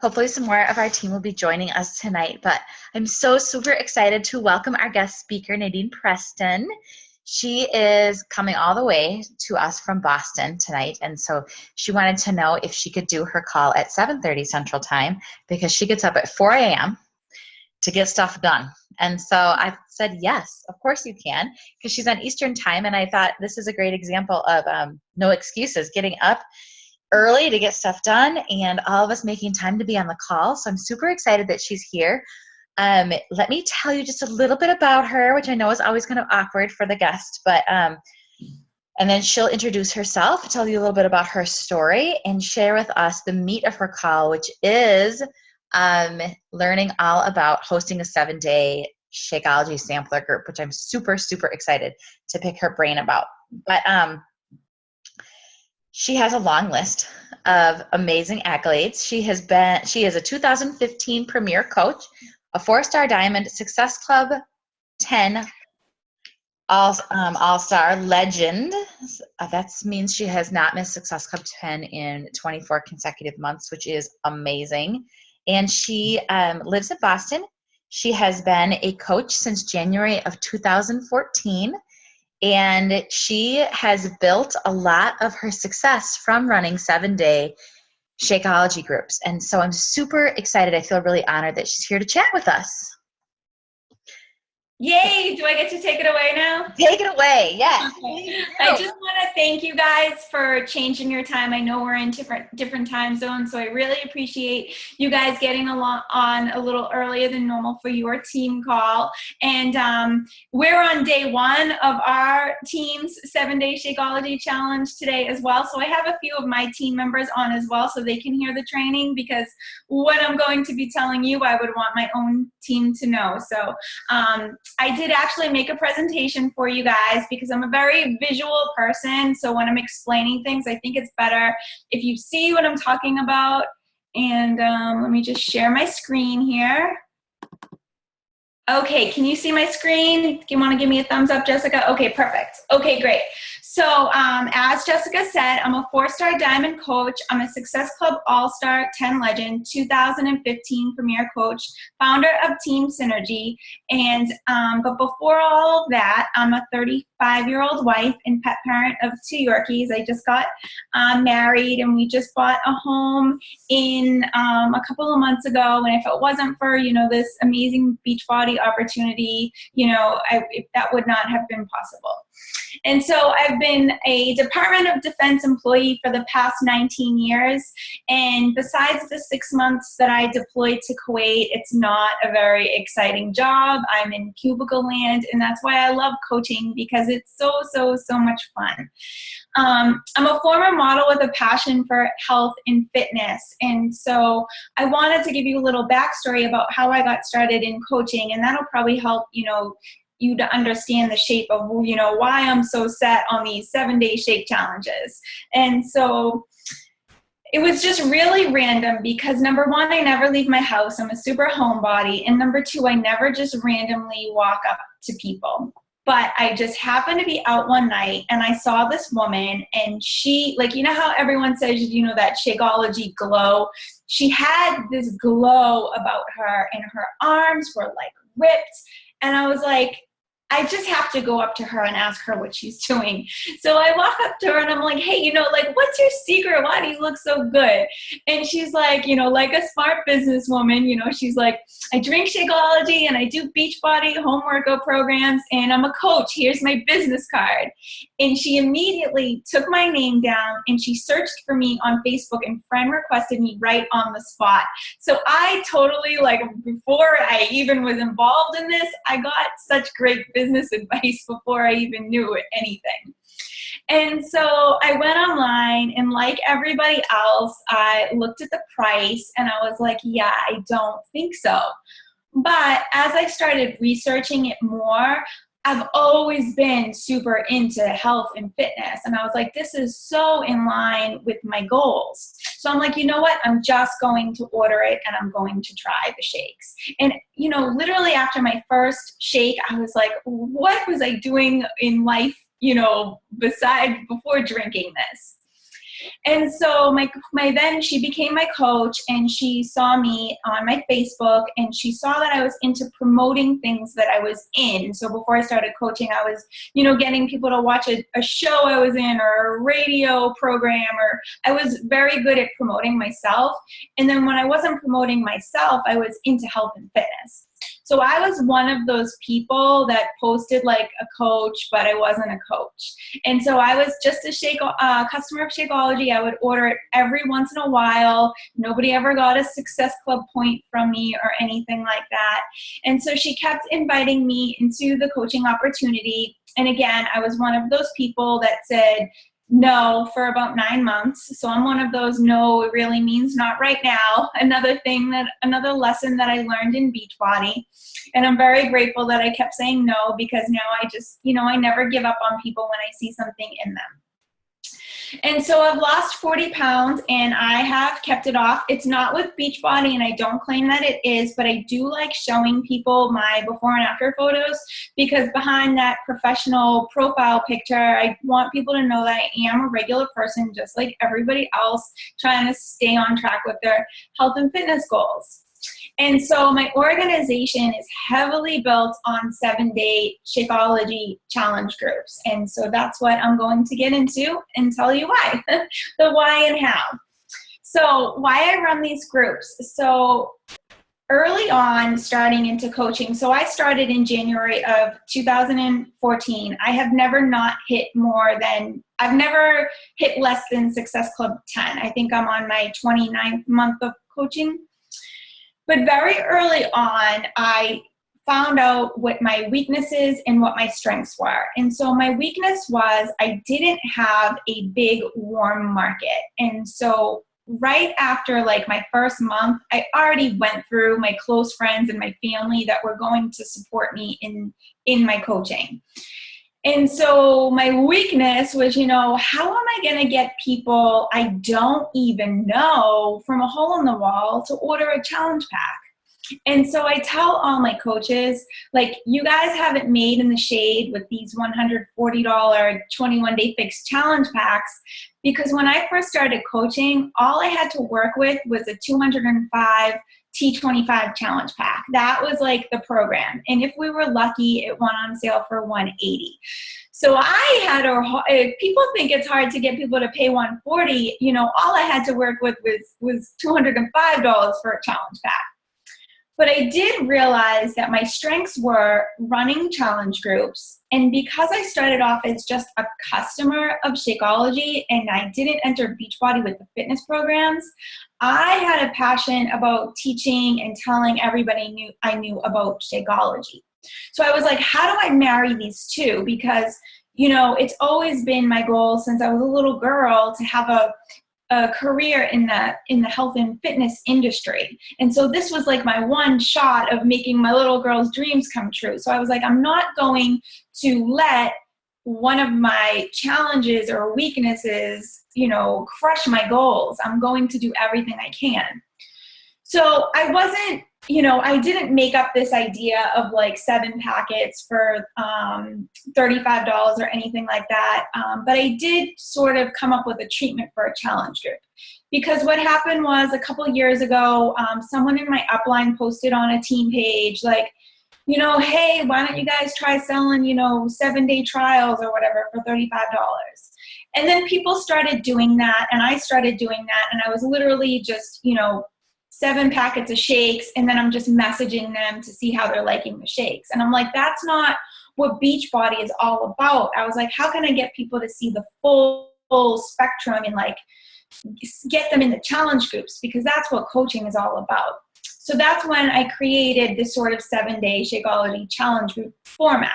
Hopefully some more of our team will be joining us tonight, but I'm so super excited to welcome our guest speaker, Nadine Preston. She is coming all the way to us from Boston tonight, and so she wanted to know if she could do her call at 7:30 Central Time because she gets up at 4 a.m. to get stuff done. And so I said, yes, of course you can, because she's on Eastern Time, and I thought this is a great example of no excuses, getting up early to get stuff done and all of us making time to be on the call. So I'm super excited that she's here. Let me tell you just a little bit about her, which I know is always kind of awkward for the guest, but and then she'll introduce herself, tell you a little bit about her story, and share with us the meat of her call, which is learning all about hosting a 7-day Shakeology sampler group, which I'm super, super excited to pick her brain about. But she has a long list of amazing accolades. She is a 2015 Premier Coach, a 4-star Diamond Success Club 10 All-Star Legend. That means she has not missed Success Club 10 in 24 consecutive months, which is amazing. And she lives in Boston. She has been a coach since January of 2014. And she has built a lot of her success from running 7-day Shakeology groups. And so I'm super excited. I feel really honored that she's here to chat with us. Yay! Do I get to take it away now? Take it away, yes. I just want to thank you guys for changing your time. I know we're in different time zones, so I really appreciate you guys getting on a little earlier than normal for your team call. And we're on day 1 of our team's 7-day Shakeology challenge today as well. So I have a few of my team members on as well so they can hear the training, because what I'm going to be telling you, I would want my own team to know. So I did actually make a presentation for you guys because I'm a very visual person. So when I'm explaining things, I think it's better if you see what I'm talking about. And let me just share my screen here. Okay, can you see my screen? Do you want to give me a thumbs up, Jessica? Okay, perfect. Okay, great. So as Jessica said, I'm a 4-star Diamond coach. I'm a Success Club All-Star 10 Legend, 2015 Premier Coach, founder of Team Synergy. And but before all of that, I'm a 35-year-old wife and pet parent of 2 Yorkies. I just got married, and we just bought a home in a couple of months ago. And if it wasn't for, this amazing Beachbody opportunity, that would not have been possible. And so I've been a Department of Defense employee for the past 19 years. And besides the 6 months that I deployed to Kuwait, it's not a very exciting job. I'm in cubicle land, and that's why I love coaching, because it's so, so, so much fun. I'm a former model with a passion for health and fitness. And so I wanted to give you a little backstory about how I got started in coaching, and that'll probably help, you to understand the shape of, why I'm so set on these 7-day shake challenges. And so it was just really random because, number 1, I never leave my house. I'm a super homebody. And number 2, I never just randomly walk up to people. But I just happened to be out one night, and I saw this woman, and she, how everyone says, that Shakeology glow. She had this glow about her, and her arms were ripped. And I was like, I just have to go up to her and ask her what she's doing. So I walk up to her and I'm like, hey, what's your secret? Why do you look so good? And she's like, like a smart businesswoman, she's like, I drink Shakeology and I do Beachbody home workout programs, and I'm a coach. Here's my business card. And she immediately took my name down, and she searched for me on Facebook and friend requested me right on the spot. So I totally, before I even was involved in this, I got such great business advice before I even knew anything. And so I went online, and like everybody else, I looked at the price and I was like, yeah, I don't think so. But as I started researching it more, I've always been super into health and fitness. And I was like, this is so in line with my goals. So I'm like, you know what? I'm just going to order it, and I'm going to try the shakes. And, literally after my first shake, I was like, what was I doing in life, before drinking this? And so then she became my coach, and she saw me on my Facebook, and she saw that I was into promoting things that I was in. So before I started coaching, I was, getting people to watch a show I was in, or a radio program, or I was very good at promoting myself. And then when I wasn't promoting myself, I was into health and fitness. So I was one of those people that posted like a coach, but I wasn't a coach. And so I was just a customer of Shakeology. I would order it every once in a while. Nobody ever got a Success Club point from me or anything like that. And so she kept inviting me into the coaching opportunity. And again, I was one of those people that said no for about 9 months. So I'm one of those no, it really means not right now. Another lesson that I learned in Beachbody. And I'm very grateful that I kept saying no, because now I just, I never give up on people when I see something in them. And so I've lost 40 pounds, and I have kept it off. It's not with Beachbody, and I don't claim that it is, but I do like showing people my before and after photos, because behind that professional profile picture, I want people to know that I am a regular person, just like everybody else, trying to stay on track with their health and fitness goals. And so my organization is heavily built on 7-day Shakeology challenge groups. And so that's what I'm going to get into and tell you why, the why and how. So why I run these groups. So early on, starting into coaching, so I started in January of 2014. I have never not hit I've never hit less than Success Club 10. I think I'm on my 29th month of coaching. But very early on, I found out what my weaknesses and what my strengths were. And so my weakness was I didn't have a big warm market. And so right after like my first month, I already went through my close friends and my family that were going to support me in my coaching. And so my weakness was, how am I going to get people I don't even know from a hole in the wall to order a challenge pack? And so I tell all my coaches, like, you guys haven't made in the shade with these $140 21-day fixed challenge packs, because when I first started coaching, all I had to work with was a 205 T25 challenge pack. That was like the program. And if we were lucky, it went on sale for $180. So if people think it's hard to get people to pay $140, all I had to work with was $205 for a challenge pack. But I did realize that my strengths were running challenge groups. And because I started off as just a customer of Shakeology and I didn't enter Beachbody with the fitness programs, I had a passion about teaching and telling everybody I knew about Shakeology. So I was like, how do I marry these two? Because, it's always been my goal since I was a little girl to have a career in the health and fitness industry. And so this was like my one shot of making my little girl's dreams come true. So I was like, I'm not going to let one of my challenges or weaknesses, crush my goals. I'm going to do everything I can. So I wasn't, I didn't make up this idea of like 7 packets for $35 or anything like that. But I did sort of come up with a treatment for a challenge group. Because what happened was a couple of years ago, someone in my upline posted on a team page, like, hey, why don't you guys try selling, 7-day trials or whatever for $35? And then people started doing that, and I started doing that, and I was literally just, 7 packets of shakes, and then I'm just messaging them to see how they're liking the shakes. And I'm like, that's not what Beachbody is all about. I was like, how can I get people to see the full spectrum and like get them in the challenge groups? Because that's what coaching is all about. So that's when I created this sort of 7-day Shakeology challenge group format.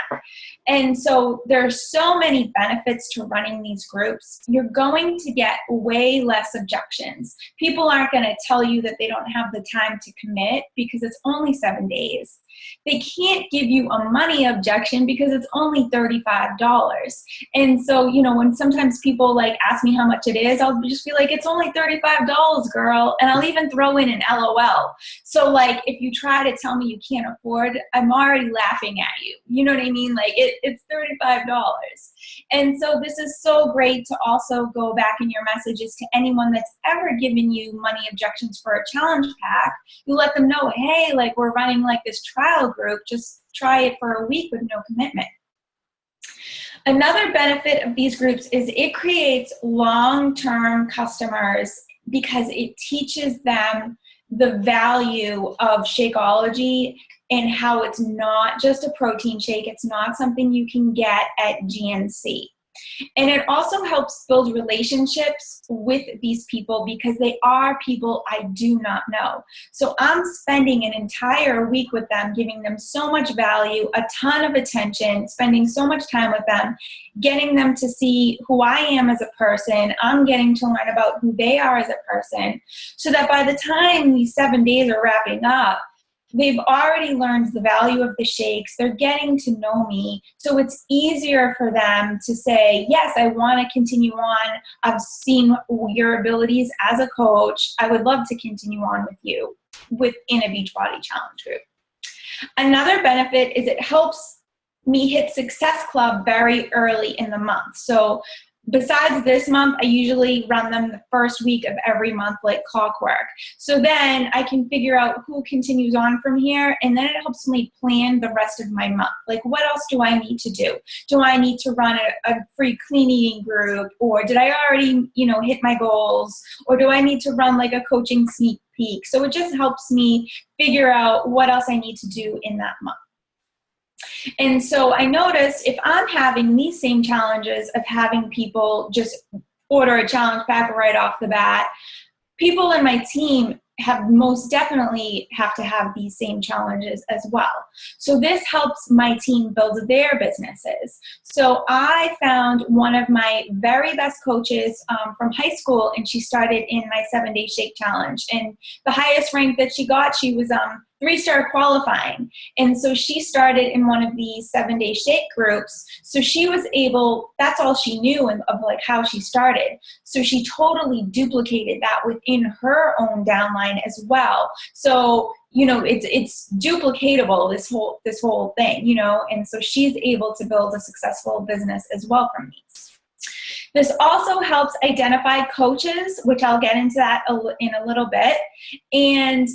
And so there's so many benefits to running these groups. You're going to get way less objections. People aren't going to tell you that they don't have the time to commit because it's only 7 days. They can't give you a money objection because it's only $35. And so, when sometimes people like ask me how much it is, I'll just be like, it's only $35, girl. And I'll even throw in an LOL. So like, if you try to tell me you can't afford, I'm already laughing at you. You know what I mean? Like it's $35. And so this is so great to also go back in your messages to anyone that's ever given you money objections for a challenge pack. You let them know, hey, like we're running like this trial group, just try it for a week with no commitment. Another benefit of these groups is it creates long-term customers because it teaches them the value of Shakeology and how it's not just a protein shake. It's not something you can get at GNC. And it also helps build relationships with these people because they are people I do not know. So I'm spending an entire week with them, giving them so much value, a ton of attention, spending so much time with them, getting them to see who I am as a person. I'm getting to learn about who they are as a person, so that by the time these 7 days are wrapping up, they've already learned the value of the shakes. They're getting to know me. So it's easier for them to say, yes, I want to continue on. I've seen your abilities as a coach. I would love to continue on with you within a Beachbody Challenge group. Another benefit is it helps me hit Success Club very early in the month. So besides this month, I usually run them the first week of every month like clockwork. So then I can figure out who continues on from here, and then it helps me plan the rest of my month. Like, what else do I need to do? Do I need to run a free clean eating group, or did I already, hit my goals, or do I need to run like a coaching sneak peek? So it just helps me figure out what else I need to do in that month. And so I noticed if I'm having these same challenges of having people just order a challenge pack right off the bat, people in my team most definitely have to have these same challenges as well. So this helps my team build their businesses. So I found one of my very best coaches from high school, and she started in my 7-day shake challenge. And the highest rank that she got, she was 3-star qualifying. And so she started in one of these 7-day shake groups. So she was able, that's all she knew of like how she started. So she totally duplicated that within her own downline as well. So, it's duplicatable, this whole thing, and so she's able to build a successful business as well from these. This also helps identify coaches, which I'll get into that in a little bit. And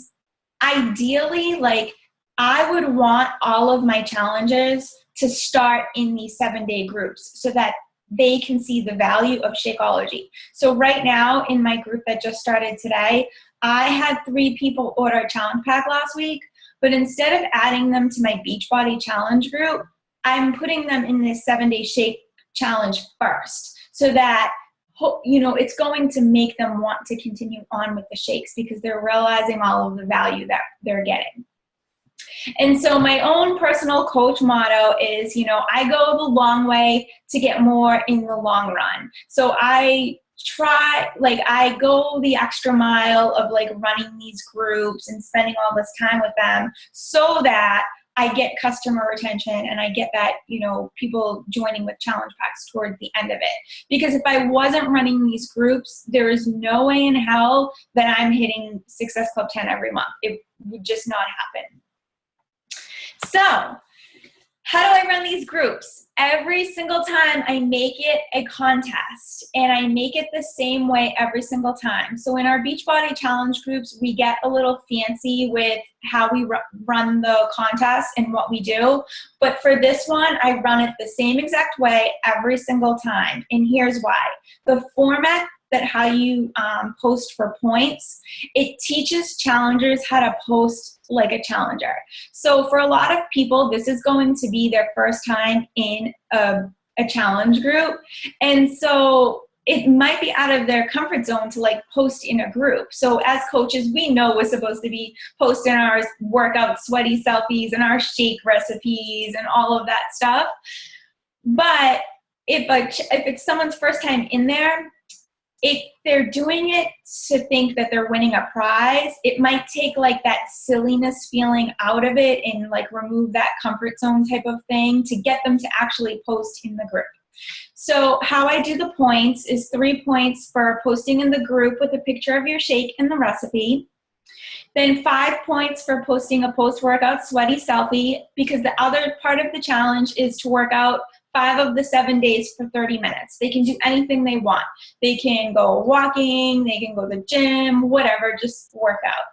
ideally, I would want all of my challenges to start in these 7-day groups so that they can see the value of Shakeology. So right now in my group that just started today, I had 3 people order a challenge pack last week, but instead of adding them to my Beachbody Challenge group, I'm putting them in this 7-day shake challenge first, so that it's going to make them want to continue on with the shakes because they're realizing all of the value that they're getting. And so my own personal coach motto is, I go the long way to get more in the long run. So I go the extra mile of running these groups and spending all this time with them so that I get customer retention and I get that, people joining with challenge packs towards the end of it. Because if I wasn't running these groups, there is no way in hell that I'm hitting Success Club 10 every month. It would just not happen. So, how do I run these groups? Every single time I make it a contest, and I make it the same way every single time. So in our Beachbody Challenge groups, we get a little fancy with how we run the contest and what we do. But for this one, I run it the same exact way every single time. And here's why. The format that how you post for points, it teaches challengers how to post like a challenger. So for a lot of people, this is going to be their first time in a challenge group. And so it might be out of their comfort zone to post in a group. So as coaches, we know we're supposed to be posting our workout sweaty selfies and our shake recipes and all of that stuff. But if it's someone's first time in there, if they're doing it to think that they're winning a prize, it might take that silliness feeling out of it and remove that comfort zone type of thing to get them to actually post in the group. So how I do the points is 3 points for posting in the group with a picture of your shake and the recipe. Then 5 points for posting a post-workout sweaty selfie, because the other part of the challenge is to work out 5 of the 7 days for 30 minutes. They can do anything they want. They can go walking, they can go to the gym, whatever, just work out.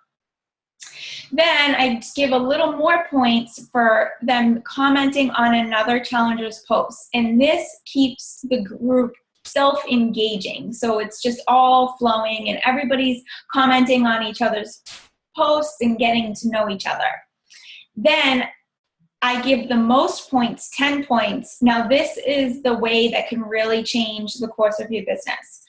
Then I give a little more points for them commenting on another challenger's post. And this keeps the group self-engaging. So it's just all flowing and everybody's commenting on each other's posts and getting to know each other. Then I give the most points, 10 points. Now this is the way that can really change the course of your business.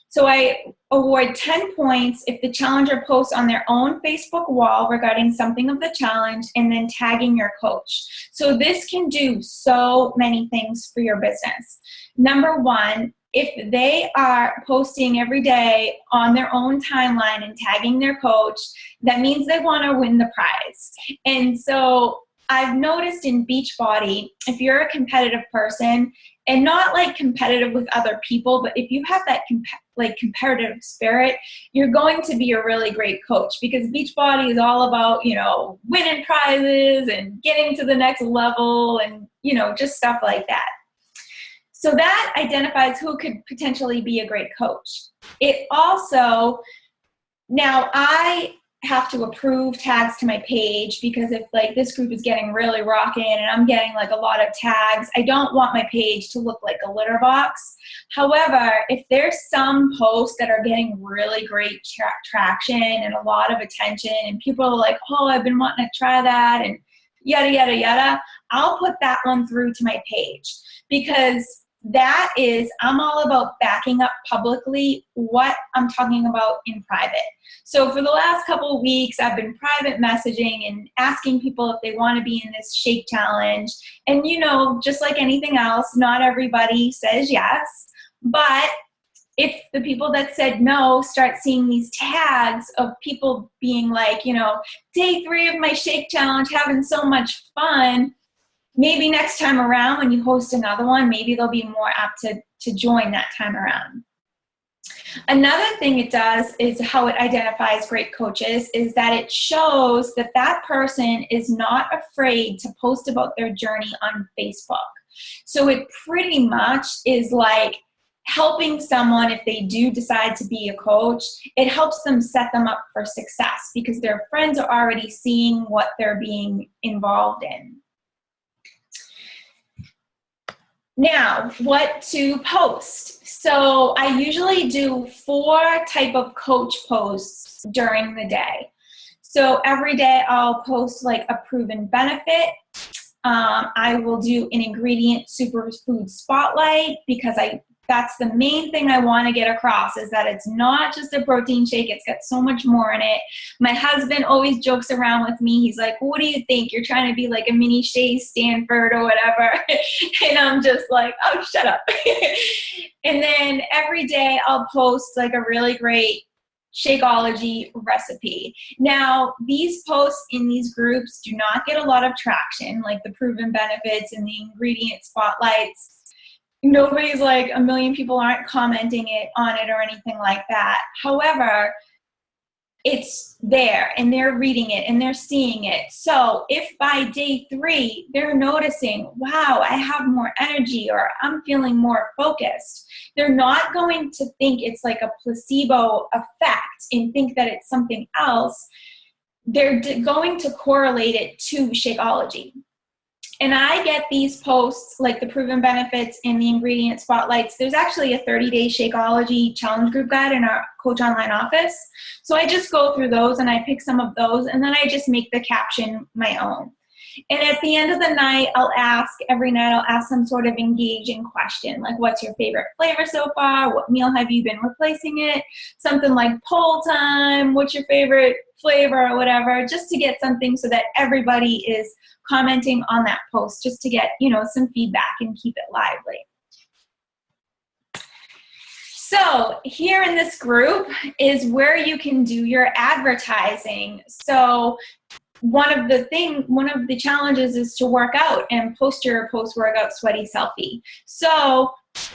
So I award 10 points if the challenger posts on their own Facebook wall regarding something of the challenge and then tagging your coach. So this can do so many things for your business. Number one, if they are posting every day on their own timeline and tagging their coach, that means they want to win the prize. And so I've noticed in Beachbody, if you're a competitive person, and not like competitive with other people, but if you have that competitive spirit, you're going to be a really great coach, because Beachbody is all about, winning prizes and getting to the next level and, just stuff like that. So that identifies who could potentially be a great coach. It also, now I have to approve tags to my page, because if this group is getting really rocking and I'm getting a lot of tags, I don't want my page to look like a litter box. However, if there's some posts that are getting really great traction and a lot of attention and people are like, oh, I've been wanting to try that and yada, yada, yada, I'll put that one through to my page, because I'm all about backing up publicly what I'm talking about in private. So for the last couple of weeks, I've been private messaging and asking people if they want to be in this shake challenge. And just like anything else, not everybody says yes. But if the people that said no start seeing these tags of people being like, day 3 of my shake challenge, having so much fun, maybe next time around when you host another one, maybe they'll be more apt to join that time around. Another thing it does is how it identifies great coaches is that it shows that that person is not afraid to post about their journey on Facebook. So it pretty much is like helping someone, if they do decide to be a coach, it helps them set them up for success, because their friends are already seeing what they're being involved in. Now, what to post? So I usually do 4 type of coach posts during the day. So every day I'll post a proven benefit. I will do an ingredient superfood spotlight, because that's the main thing I want to get across, is that it's not just a protein shake. It's got so much more in it. My husband always jokes around with me. He's like, what do you think? You're trying to be like a mini Shea Stanford or whatever. And I'm just like, oh, shut up. And then every day I'll post a really great Shakeology recipe. Now, these posts in these groups do not get a lot of traction, like the proven benefits and the ingredient spotlights. Nobody's a million people aren't commenting on it or anything like that. However, it's there and they're reading it and they're seeing it. So if by day 3 they're noticing, wow, I have more energy or I'm feeling more focused, they're not going to think it's like a placebo effect and think that it's something else. They're going to correlate it to Shakeology. And I get these posts, like the proven benefits and the ingredient spotlights. There's actually a 30-day Shakeology challenge group guide in our Coach Online office. So I just go through those and I pick some of those, and then I just make the caption my own. And at the end of the night, every night I'll ask some sort of engaging question, like what's your favorite flavor so far? What meal have you been replacing it? Something like poll time, what's your favorite flavor or whatever, just to get something so that everybody is commenting on that post, just to get, some feedback and keep it lively. So here in this group is where you can do your advertising. So one of the challenges is to work out and post your post-workout sweaty selfie. So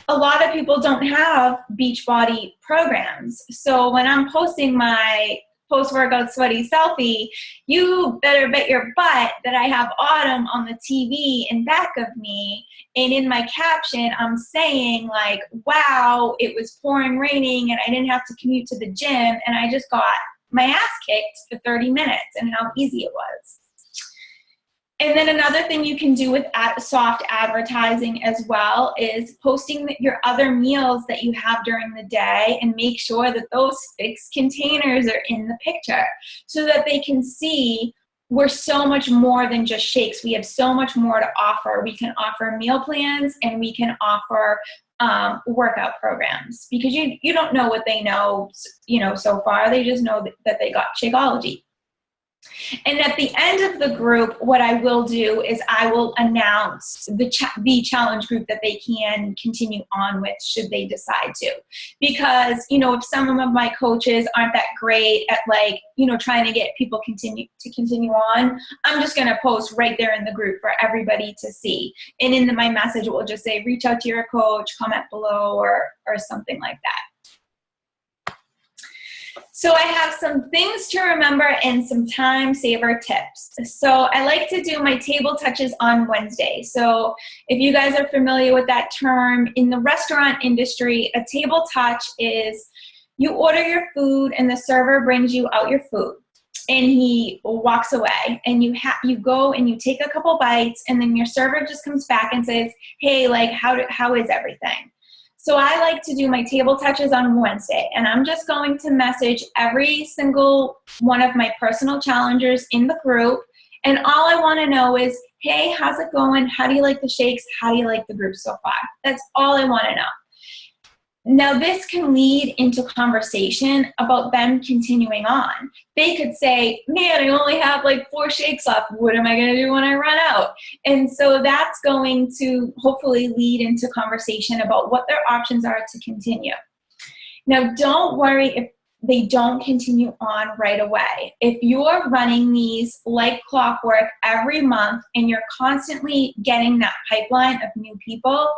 a lot of people don't have Beachbody programs. So when I'm posting my post-workout sweaty selfie, you better bet your butt that I have Autumn on the TV in back of me. And in my caption, I'm saying like, wow, it was pouring raining and I didn't have to commute to the gym. And I just got my ass kicked for 30 minutes and how easy it was. And then another thing you can do with soft advertising as well is posting your other meals that you have during the day, and make sure that those fixed containers are in the picture so that they can see we're so much more than just shakes. We have so much more to offer. We can offer meal plans and we can offer workout programs, because you don't know what they know, so far. They just know that they got Shakeology. And at the end of the group, what I will do is I will announce the challenge group that they can continue on with should they decide to. Because, if some of my coaches aren't that great at trying to get people continue on, I'm just going to post right there in the group for everybody to see. And in my message, it will just say, reach out to your coach, comment below, or something like that. So I have some things to remember and some time saver tips. So I like to do my table touches on Wednesday. So if you guys are familiar with that term, in the restaurant industry, a table touch is you order your food and the server brings you out your food and he walks away, and you go and you take a couple bites, and then your server just comes back and says, hey, how is everything? So I like to do my table touches on Wednesday, and I'm just going to message every single one of my personal challengers in the group, and all I want to know is, hey, how's it going? How do you like the shakes? How do you like the group so far? That's all I want to know. Now, this can lead into conversation about them continuing on. They could say, man, I only have 4 shakes left. What am I going to do when I run out? And so that's going to hopefully lead into conversation about what their options are to continue. Now, don't worry if they don't continue on right away. If you're running these like clockwork every month and you're constantly getting that pipeline of new people,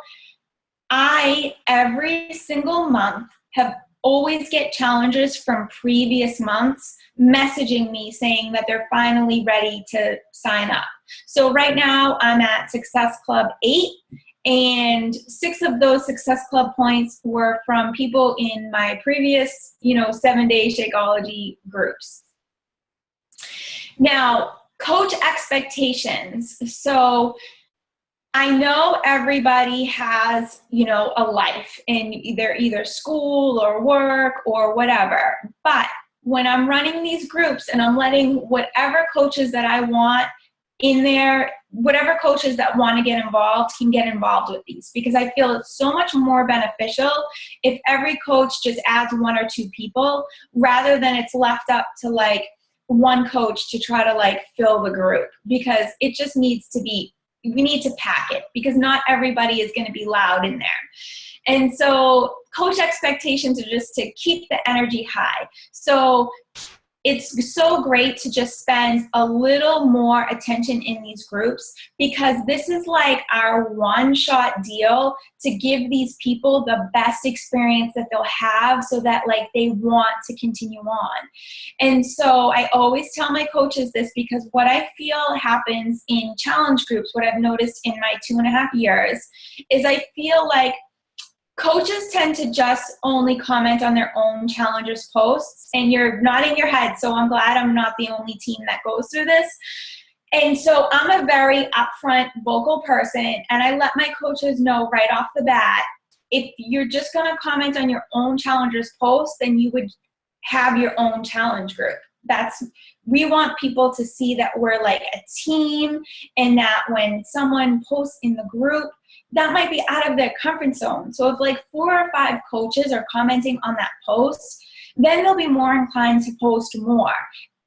every single month, have always get challengers from previous months messaging me saying that they're finally ready to sign up. So right now I'm at Success Club 8, and 6 of those Success Club points were from people in my previous, 7-day Shakeology groups. Now, coach expectations. So I know everybody has, a life in either school or work or whatever, but when I'm running these groups and I'm letting whatever coaches that I want in there, whatever coaches that want to get involved can get involved with these, because I feel it's so much more beneficial if every coach just adds 1 or 2 people rather than it's left up to one coach to try to fill the group, because it just needs to be, we need to pack it, because not everybody is going to be loud in there. And so coach expectations are just to keep the energy high. So it's so great to just spend a little more attention in these groups, because this is our one-shot deal to give these people the best experience that they'll have, so that they want to continue on. And so I always tell my coaches this, because what I feel happens in challenge groups, what I've noticed in my 2.5 years, is I feel coaches tend to just only comment on their own challengers' posts, and you're nodding your head, so I'm glad I'm not the only team that goes through this. And so I'm a very upfront, vocal person, and I let my coaches know right off the bat, if you're just going to comment on your own challengers' posts, then you would have your own challenge group. We want people to see that we're a team, and that when someone posts in the group, that might be out of their comfort zone. So if 4 or 5 coaches are commenting on that post, then they'll be more inclined to post more.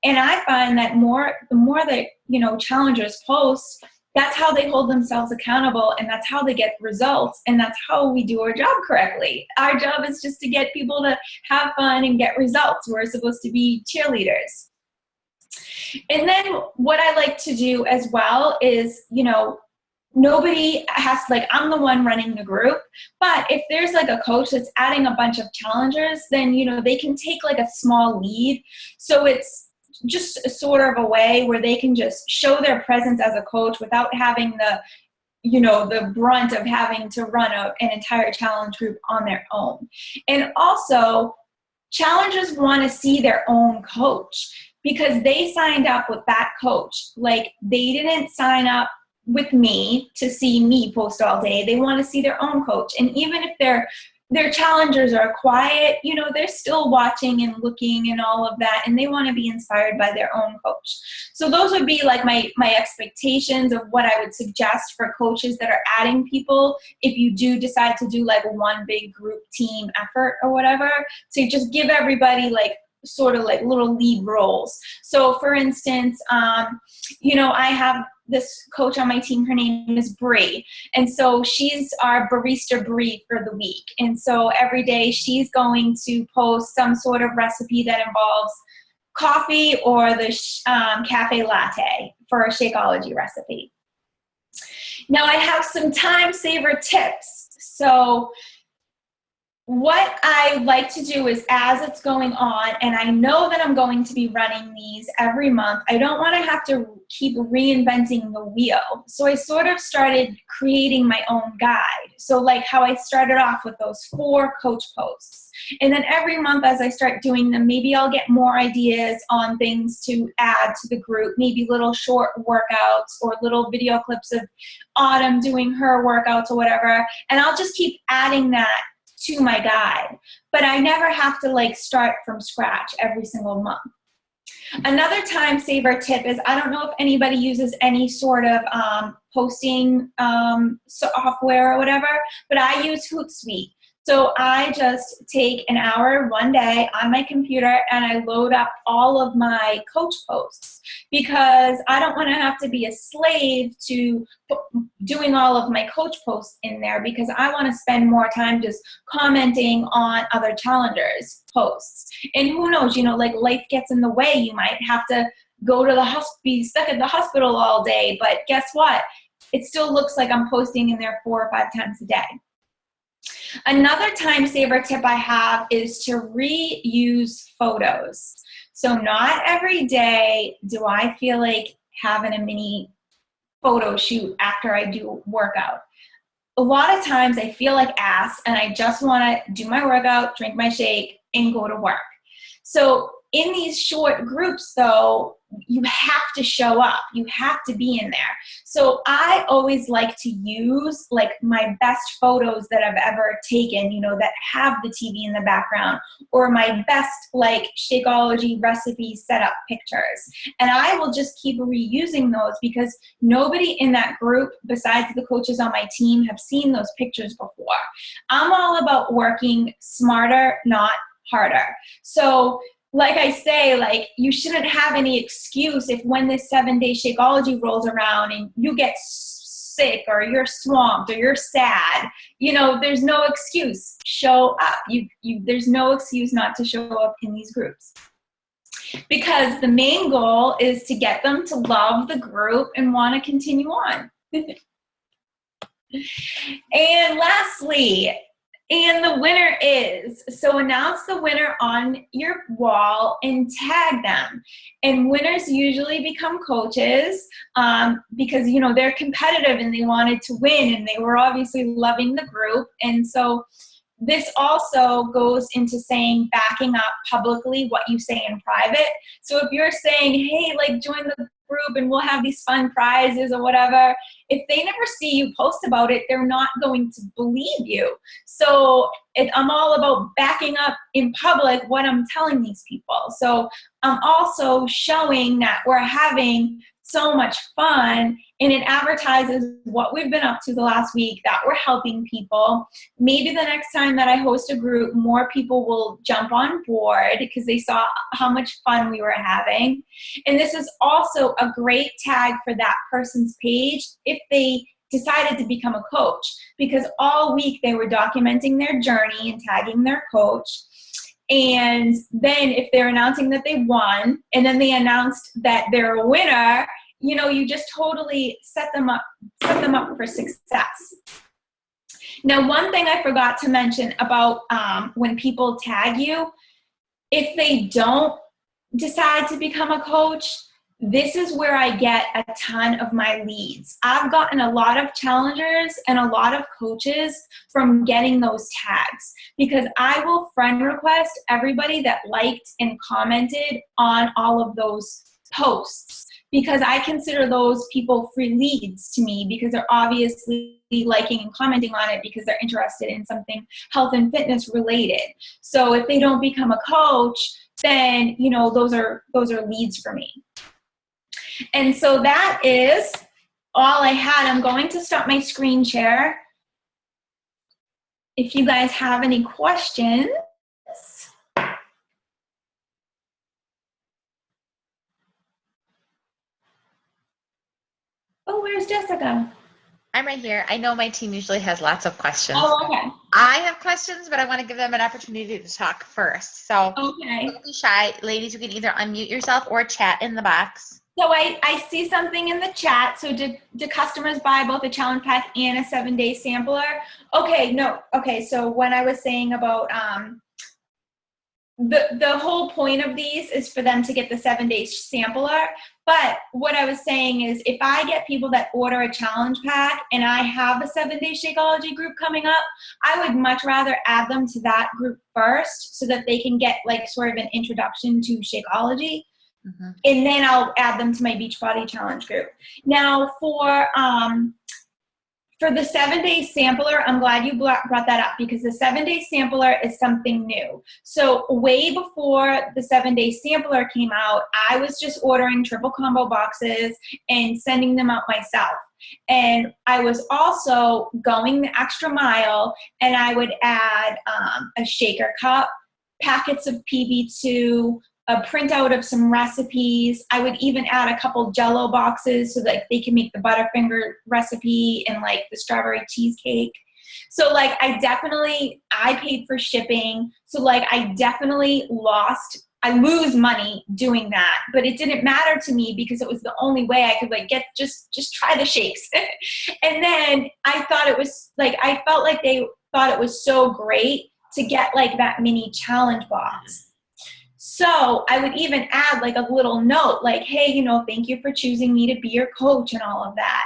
And I find that the more that, challengers post, that's how they hold themselves accountable, and that's how they get results, and that's how we do our job correctly. Our job is just to get people to have fun and get results. We're supposed to be cheerleaders. And then what I like to do as well is, nobody has, like, I'm the one running the group, but if there's like a coach that's adding a bunch of challengers, then, you know, they can take like a small lead. So it's just sort of a way where they can just show their presence as a coach without having the, you know, the brunt of having to run an entire challenge group on their own. And also, challengers want to see their own coach because they signed up with that coach. Like, they didn't sign up with me to see me post all day. They want to see their own coach. And even if their challengers are quiet, you know, they're still watching and looking and all of that, and they want to be inspired by their own coach. So those would be like my expectations of what I would suggest for coaches that are adding people if you do decide to do like one big group team effort or whatever. So you just give everybody like sort of like little lead roles. So for instance, you know, I have this coach on my team, her name is Bree. And so she's our barista Bree for the week. And so every day she's going to post some sort of recipe that involves coffee or the cafe latte for a Shakeology recipe. Now I have some time saver tips. So what I like to do is, as it's going on, and I know that I'm going to be running these every month, I don't want to have to keep reinventing the wheel. So I sort of started creating my own guide. So like how I started off with those 4 coach posts. And then every month as I start doing them, maybe I'll get more ideas on things to add to the group, maybe little short workouts or little video clips of Autumn doing her workouts or whatever. And I'll just keep adding that to my guide, but I never have to like start from scratch every single month. Another time saver tip is, I don't know if anybody uses any sort of posting software or whatever, but I use Hootsuite. So I just take an hour one day on my computer and I load up all of my coach posts, because I don't want to have to be a slave to doing all of my coach posts in there, because I want to spend more time just commenting on other challengers' posts. And who knows, you know, like life gets in the way. You might have to go to the hospital, be stuck at the hospital all day, but guess what? It still looks like I'm posting in there 4 or 5 times a day. Another time saver tip I have is to reuse photos. So not every day do I feel like having a mini photo shoot after I do workout. A lot of times I feel like ass and I just want to do my workout, drink my shake, and go to work. So in these short groups though, you have to show up. You have to be in there. So I always like to use like my best photos that I've ever taken, you know, that have the TV in the background, or my best like Shakeology recipe setup pictures. And I will just keep reusing those, because nobody in that group besides the coaches on my team have seen those pictures before. I'm all about working smarter, not harder. So like I say, like, you shouldn't have any excuse if when this 7-day Shakeology rolls around and you get sick or you're swamped or you're sad, you know, there's no excuse. Show up. There's no excuse not to show up in these groups, because the main goal is to get them to love the group and want to continue on. And lastly, and the winner is, so announce the winner on your wall and tag them. And winners usually become coaches because, you know, they're competitive and they wanted to win and they were obviously loving the group. And so this also goes into saying, backing up publicly what you say in private. So if you're saying, hey, like, join the group and we'll have these fun prizes or whatever, if they never see you post about it, they're not going to believe you. So I'm all about backing up in public what I'm telling these people. So I'm also showing that we're having so much fun, and it advertises what we've been up to the last week, that we're helping people. Maybe the next time that I host a group, more people will jump on board because they saw how much fun we were having. And this is also a great tag for that person's page if they decided to become a coach, because all week they were documenting their journey and tagging their coach. And then if they're announcing that they won, and then they announced that they're a winner, you just totally set them up for success. Now, one thing I forgot to mention about when people tag you, if they don't decide to become a coach, this is where I get a ton of my leads. I've gotten a lot of challengers and a lot of coaches from getting those tags, because I will friend request everybody that liked and commented on all of those posts, because I consider those people free leads to me, because they're obviously liking and commenting on it because they're interested in something health and fitness related. So if they don't become a coach, then those are leads for me. And so that is all I had. I'm going to stop my screen share. If you guys have any questions. Oh, where's Jessica? I'm right here. I know my team usually has lots of questions. Oh, okay. I have questions, but I want to give them an opportunity to talk first. So Okay. don't be shy. Ladies, you can either unmute yourself or chat in the box. So I see something in the chat. So do customers buy both a challenge pack and a 7-day sampler? Okay, no. Okay, so when I was saying about the whole point of these is for them to get the 7-day sampler. But what I was saying is, if I get people that order a challenge pack and I have a 7-day Shakeology group coming up, I would much rather add them to that group first so that they can get like sort of an introduction to Shakeology. Mm-hmm. And then I'll add them to my Beachbody Challenge group. Now for the 7-day sampler, I'm glad you brought that up, because the 7-day sampler is something new. So way before the 7-day sampler came out, I was just ordering triple combo boxes and sending them out myself. And I was also going the extra mile, and I would add a shaker cup, packets of PB2, a printout of some recipes. I would even add a couple Jell-O boxes so that they can make the Butterfinger recipe and like the strawberry cheesecake. So like I paid for shipping. So like I lose money doing that, but it didn't matter to me because it was the only way I could like just try the shakes. And then I felt like they thought it was so great to get like that mini challenge box. So I would even add like a little note like, hey, thank you for choosing me to be your coach and all of that.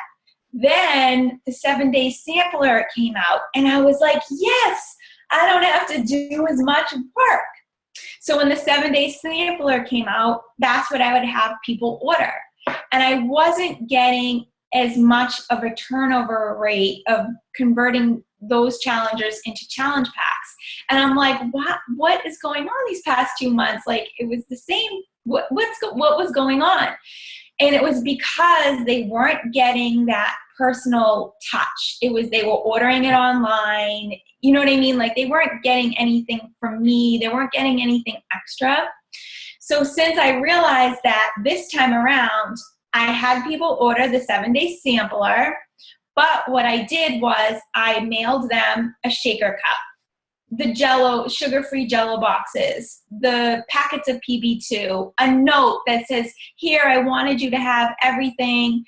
Then the 7-day sampler came out and I was like, yes, I don't have to do as much work. So when the 7-day sampler came out, that's what I would have people order. And I wasn't getting as much of a turnover rate of converting those challengers into challenge packs. And I'm like, what is going on these past 2 months? Like it was the same. What was going on? And it was because they weren't getting that personal touch. It was, they were ordering it online. You know what I mean? Like they weren't getting anything from me. They weren't getting anything extra. So since I realized that this time around, I had people order the 7-day sampler, but what I did was I mailed them a shaker cup, the Jell-O, sugar-free Jell-O boxes, the packets of PB2, a note that says, here, I wanted you to have everything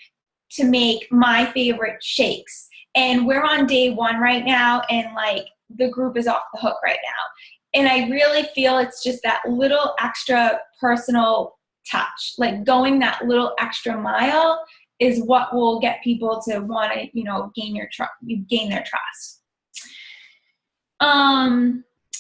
to make my favorite shakes. And we're on day 1 right now, and like the group is off the hook right now. And I really feel it's just that little extra personal touch, like going that little extra mile is what will get people to want to, gain their trust.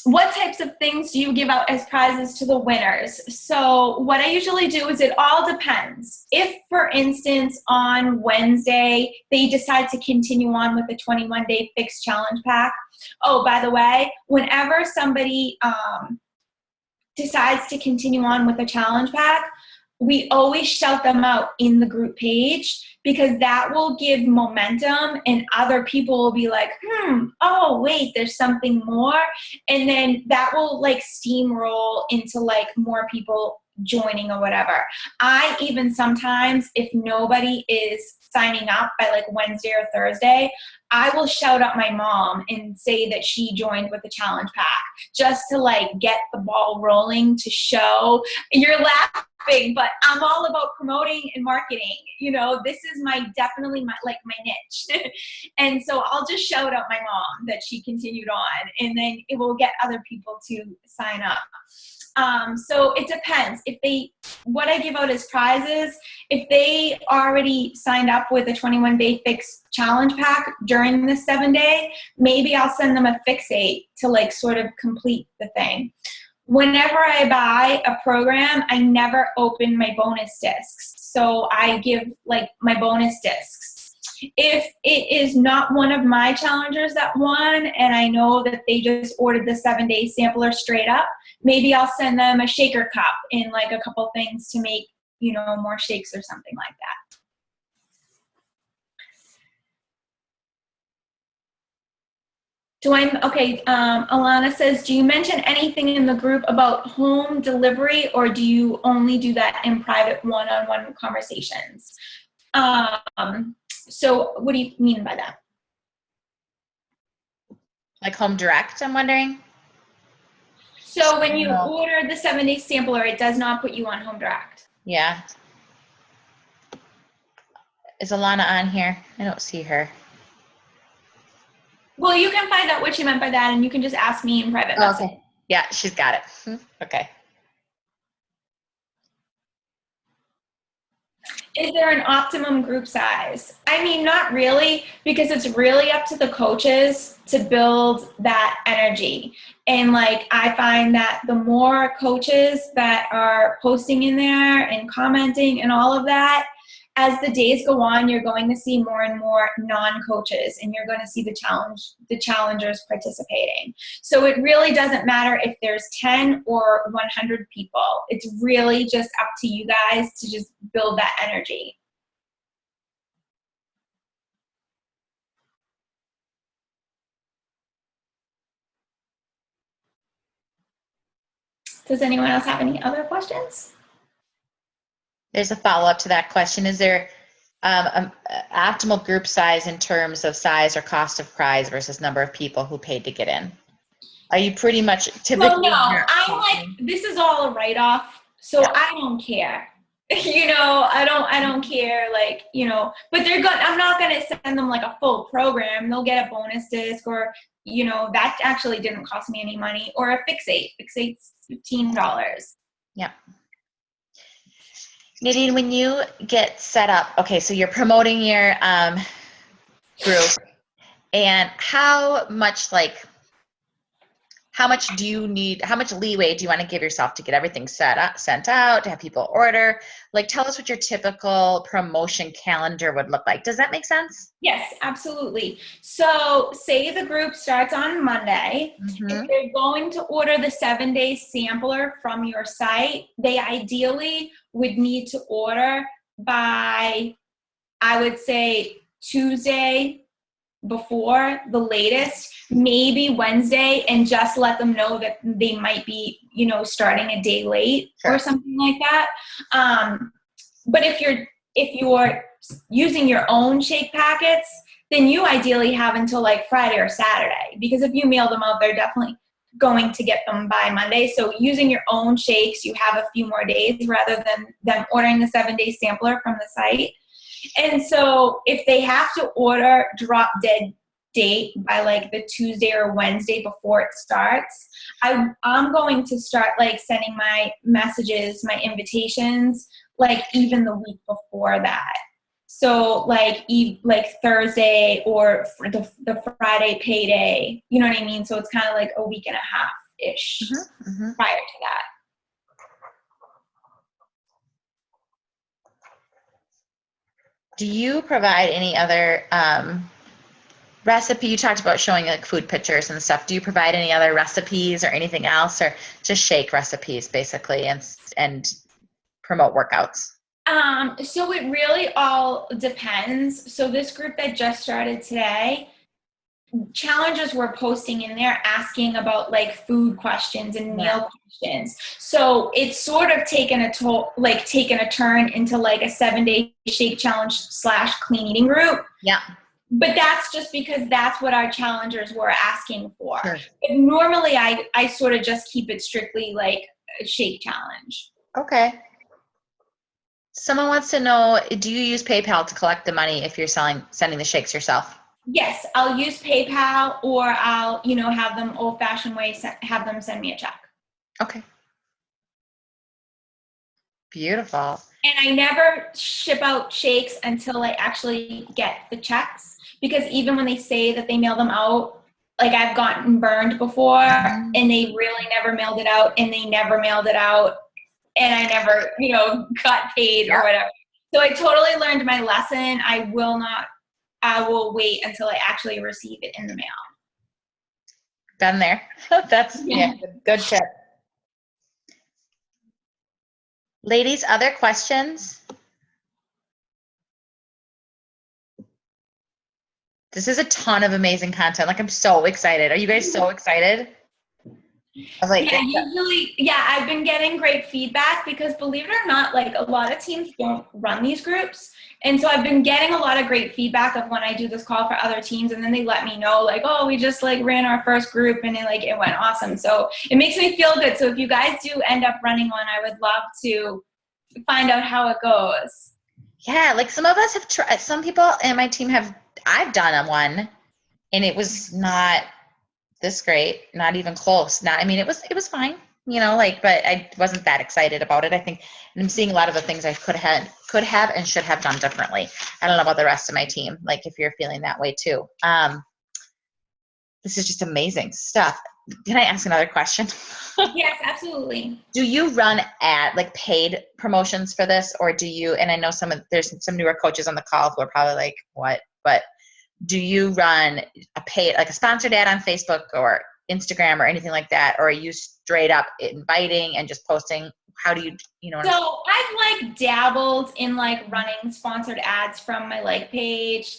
What types of things do you give out as prizes to the winners? So what I usually do is it all depends. If, for instance, on Wednesday, they decide to continue on with the 21-day fixed challenge pack. Oh, by the way, whenever somebody decides to continue on with a challenge pack, we always shout them out in the group page, because that will give momentum and other people will be like, oh, wait, there's something more. And then that will like steamroll into like more people joining or whatever. I even sometimes, if nobody is signing up by like Wednesday or Thursday, I will shout out my mom and say that she joined with the challenge pack, just to like get the ball rolling, to show. You're laughing, but I'm all about promoting and marketing. You know, this is definitely my niche. And so I'll just shout out my mom that she continued on, and then it will get other people to sign up. So it depends. What I give out as prizes, if they already signed up with a 21 Day Fix challenge pack during the 7-day, maybe I'll send them a fixate to like sort of complete the thing. Whenever I buy a program, I never open my bonus discs. So I give like my bonus discs. If it is not one of my challengers that won, and I know that they just ordered the 7-day sampler straight up, maybe I'll send them a shaker cup and like a couple things to make, more shakes or something like that. Alana says, do you mention anything in the group about home delivery, or do you only do that in private one-on-one conversations? So what do you mean by that? Like home direct, I'm wondering? So when you order the 7-day sampler, it does not put you on home direct. Yeah. Is Alana on here? I don't see her. Well, you can find out what she meant by that, and you can just ask me in private message. Okay. Yeah, she's got it. Okay. Is there an optimum group size? I mean, not really, because it's really up to the coaches to build that energy. And like, I find that the more coaches that are posting in there and commenting and all of that, as the days go on, you're going to see more and more non-coaches, and you're going to see the challengers participating. So it really doesn't matter if there's 10 or 100 people. It's really just up to you guys to just build that energy. Does anyone else have any other questions? There's a follow-up to that question. Is there an optimal group size in terms of size or cost of prize versus number of people who paid to get in? Are you pretty much typically? Well, no, I'm like, this is all a write-off, so yeah. I don't care. I don't care, like, but I'm not going to send them like a full program. They'll get a bonus disc, or, that actually didn't cost me any money, or a fixate. Fixate's $15. Yeah. Nadine, when you get set up, okay, so you're promoting your group, and how much do you need, how much leeway do you want to give yourself to get everything sent out, to have people order? Like, tell us what your typical promotion calendar would look like. Does that make sense? Yes, absolutely. So say the group starts on Monday. Mm-hmm. If they're going to order the 7-day sampler from your site, they ideally would need to order by, I would say, Tuesday before the latest, maybe Wednesday, and just let them know that they might be, starting a day late. Sure. Or something like that. But if you're using your own shake packets, then you ideally have until like Friday or Saturday, because if you mail them out, they're definitely going to get them by Monday. So using your own shakes, you have a few more days rather than them ordering the 7-day sampler from the site. And so if they have to order drop dead date by like the Tuesday or Wednesday before it starts, I'm going to start like sending my messages, my invitations, like even the week before that. So like Thursday or the Friday payday, you know what I mean? So it's kind of like a week and a half-ish prior to that. Do you provide any other recipe? You talked about showing like food pictures and stuff. Do you provide any other recipes or anything else, or just shake recipes basically and promote workouts? So it really all depends. So this group that just started today, challengers were posting in there asking about like food questions and Yeah. meal questions. So it's sort of taken a turn into like a 7-day shake challenge / clean eating group. Yeah. But that's just because that's what our challengers were asking for. Sure. But normally I sort of just keep it strictly like a shake challenge. Okay. Someone wants to know, do you use PayPal to collect the money if you're sending the shakes yourself? Yes, I'll use PayPal, or I'll, have them old-fashioned way, have them send me a check. Okay. Beautiful. And I never ship out shakes until I actually get the checks, because even when they say that they mail them out, like I've gotten burned before and they really never mailed it out, and they never mailed it out, and I never, got paid or whatever. So I totally learned my lesson. I will wait until I actually receive it in the mail. Been there. That's good tip. Ladies, other questions? This is a ton of amazing content. Like, I'm so excited. Are you guys so excited? I've been getting great feedback, because believe it or not, like a lot of teams don't run these groups. And so I've been getting a lot of great feedback of when I do this call for other teams, and then they let me know like, oh, we just like ran our first group and it went awesome. So it makes me feel good. So if you guys do end up running one, I would love to find out how it goes. Yeah, like some of us have tried, some people in my team I've done one and it was not this great, not even close. It was fine, but I wasn't that excited about it. I think, and I'm seeing a lot of the things I could have and should have done differently. I don't know about the rest of my team, like if you're feeling that way too. This is just amazing stuff. Can I ask another question? Yes, absolutely. Do you run paid promotions for this, or do you, and I know there's some newer coaches on the call who are probably like, what, but do you run a sponsored ad on Facebook or Instagram or anything like that? Or are you straight up inviting and just posting? How do you, So I've dabbled in running sponsored ads from my page.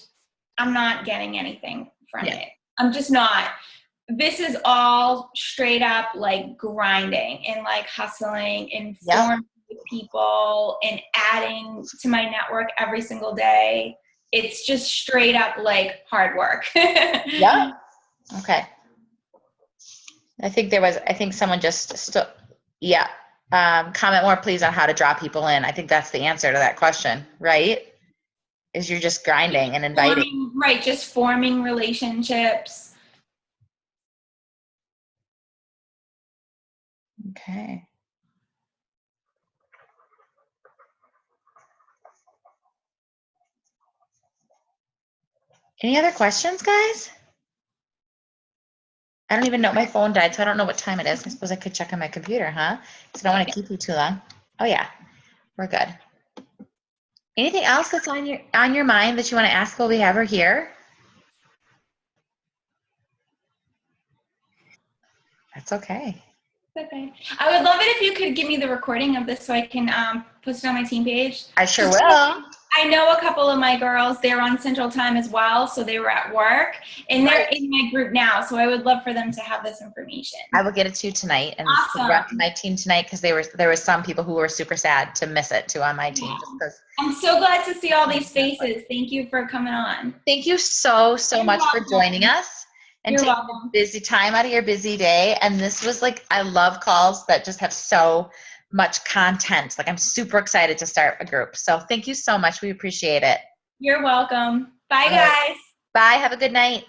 I'm not getting anything from it. I'm just not. This is all straight up grinding and hustling and forming with people and adding to my network every single day. It's just straight up hard work. Yeah. Okay. I think someone just comment more please on how to draw people in. I think that's the answer to that question, right? Is you're just grinding and inviting. Just forming relationships. Okay. Any other questions, guys? I don't even know. My phone died, so I don't know what time it is. I suppose I could check on my computer, huh? Because I don't want to keep you too long. Oh yeah, we're good. Anything else that's on your mind that you want to ask while we have her here? That's okay. Okay. I would love it if you could give me the recording of this so I can post it on my team page. I sure will. I know a couple of my girls, they're on Central Time as well, so they were at work, and they're in my group now, so I would love for them to have this information. I will get it to you tonight and awesome. Rep to my team tonight, because there were some people who were super sad to miss it too on my team. Yeah. I'm so glad to see all these faces. Thank you for coming on. Thank you so much for joining us and taking welcome. busy time out of your busy day. And this was I love calls that just have so much content. I'm super excited to start a group. So thank you so much. We appreciate it. You're welcome. Bye, guys. Bye. Have a good night.